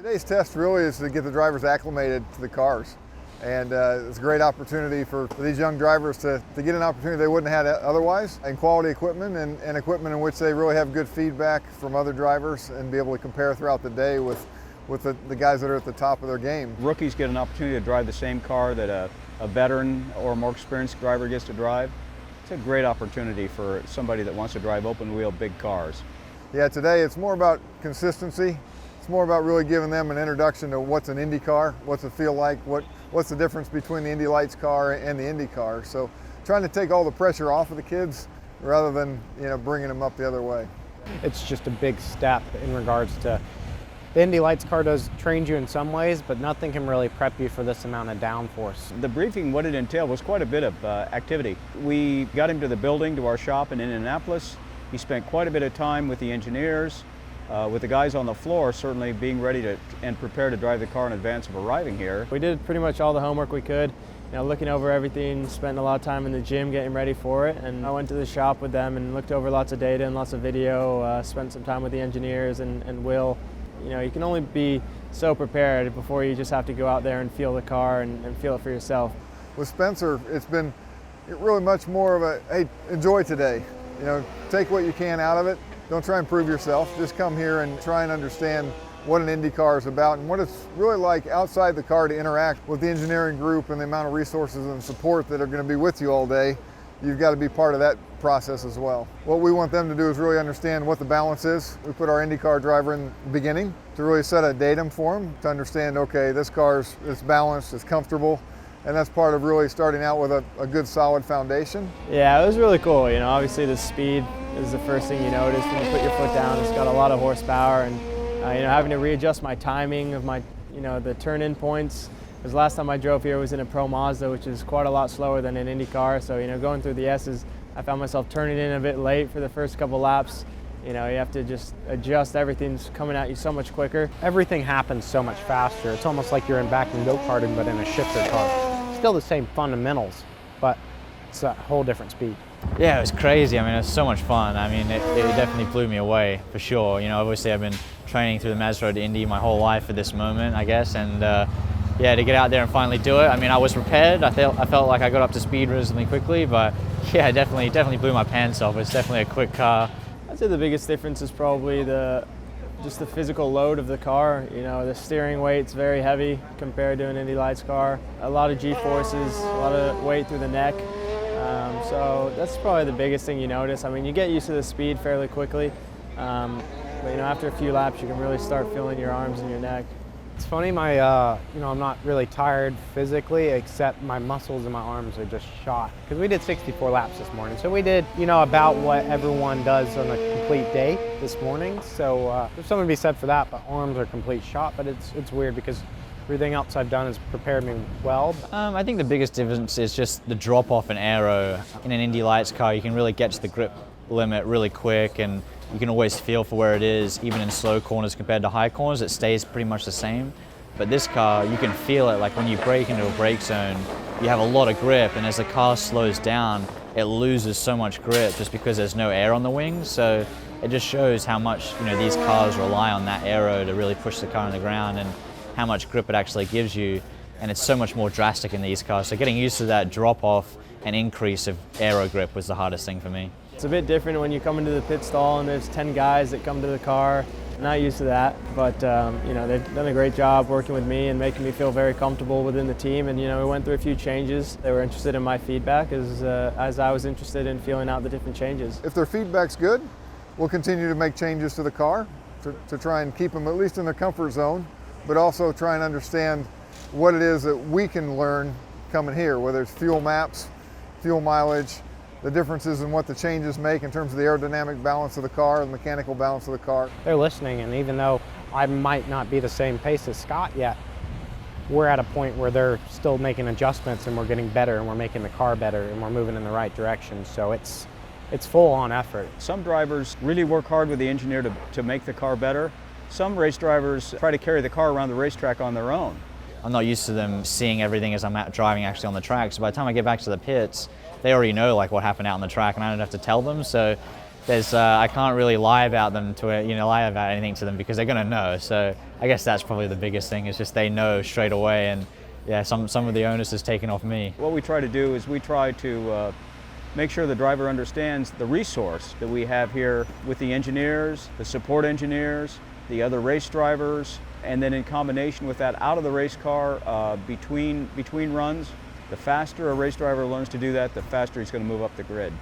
Today's test really is to get the drivers acclimated to the cars. And it's a great opportunity for these young drivers to get an opportunity they wouldn't have had otherwise, and quality equipment and equipment in which they really have good feedback from other drivers and be able to compare throughout the day with the guys that are at the top of their game. Rookies get an opportunity to drive the same car that a veteran or more experienced driver gets to drive. It's a great opportunity for somebody that wants to drive open wheel big cars. Yeah, today it's more about consistency. It's more about really giving them an introduction to what's an Indy car, what's it feel like, what's the difference between the Indy Lights car and the Indy car. So trying to take all the pressure off of the kids rather than bringing them up the other way. It's just a big step in regards to the Indy Lights car does train you in some ways, but nothing can really prep you for this amount of downforce. The briefing, what it entailed was quite a bit of activity. We got him to the building, to our shop in Indianapolis. He spent quite a bit of time with the engineers, with the guys on the floor, certainly being ready to and prepared to drive the car in advance of arriving here. We did pretty much all the homework we could, looking over everything, spent a lot of time in the gym getting ready for it, and I went to the shop with them and looked over lots of data and lots of video, spent some time with the engineers and Will. You can only be so prepared before you just have to go out there and feel the car and feel it for yourself. With Spencer, it's been really much more of a, hey, enjoy today. Take what you can out of it. Don't try and prove yourself. Just come here and try and understand what an Indy car is about and what it's really like outside the car to interact with the engineering group and the amount of resources and support that are going to be with you all day. You've got to be part of that process as well. What we want them to do is really understand what the balance is. We put our IndyCar driver in the beginning to really set a datum for them to understand, okay, this car is balanced, it's comfortable, and that's part of really starting out with a good solid foundation. Yeah, it was really cool. Because the speed is the first thing you notice when you put your foot down. It's got a lot of horsepower, and having to readjust my timing of my, the turn-in points. Because last time I drove here was in a Pro Mazda, which is quite a lot slower than an Indy car. So, going through the S's, I found myself turning in a bit late for the first couple laps. You have to just adjust. Everything's coming at you so much quicker. Everything happens so much faster. It's almost like you're back in go-karting, but in a shifter car. Still the same fundamentals, but it's a whole different speed. Yeah, it was crazy. It was so much fun. it definitely blew me away, for sure. Obviously I've been training through the Mazda Road to Indy my whole life for this moment, I guess, and yeah, to get out there and finally do it. I was prepared. I felt like I got up to speed reasonably quickly, but yeah, definitely blew my pants off. It's definitely a quick car. I'd say the biggest difference is probably just the physical load of the car. The steering weight's very heavy compared to an Indy Lights car. A lot of G-forces, a lot of weight through the neck. So that's probably the biggest thing you notice. You get used to the speed fairly quickly, but after a few laps, you can really start feeling your arms and your neck. It's funny, I'm not really tired physically, except my muscles and my arms are just shot. Because we did 64 laps this morning, so we did, about what everyone does on a complete day this morning. So there's something to be said for that, but arms are complete shot. But it's weird because everything else I've done has prepared me well. I think the biggest difference is just the drop-off in aero. In an Indy Lights car, you can really get to the grip limit really quick, and you can always feel for where it is, even in slow corners compared to high corners. It stays pretty much the same. But this car, you can feel it, like when you brake into a brake zone, you have a lot of grip, and as the car slows down, it loses so much grip just because there's no air on the wings. So it just shows how much these cars rely on that aero to really push the car on the ground and how much grip it actually gives you. And it's so much more drastic in these cars. So getting used to that drop-off and increase of aero grip was the hardest thing for me. It's a bit different when you come into the pit stall and there's 10 guys that come to the car. Not used to that, but they've done a great job working with me and making me feel very comfortable within the team. And we went through a few changes. They were interested in my feedback as I was interested in feeling out the different changes. If their feedback's good, we'll continue to make changes to the car to try and keep them at least in their comfort zone, but also try and understand what it is that we can learn coming here, whether it's fuel maps, fuel mileage, the differences in what the changes make in terms of the aerodynamic balance of the car, the mechanical balance of the car. They're listening, and even though I might not be the same pace as Scott yet, we're at a point where they're still making adjustments and we're getting better and we're making the car better and we're moving in the right direction. So it's full-on effort. Some drivers really work hard with the engineer to make the car better. Some race drivers try to carry the car around the racetrack on their own. I'm not used to them seeing everything as I'm out driving actually on the track. So by the time I get back to the pits, they already know what happened out on the track, and I don't have to tell them. So I can't really lie about them lie about anything to them because they're going to know. So I guess that's probably the biggest thing, is just they know straight away, and yeah, some of the onus is taken off me. What we try to do is we try to make sure the driver understands the resource that we have here with the engineers, the support engineers, the other race drivers, and then in combination with that, out of the race car, between runs. The faster a race driver learns to do that, the faster he's going to move up the grid.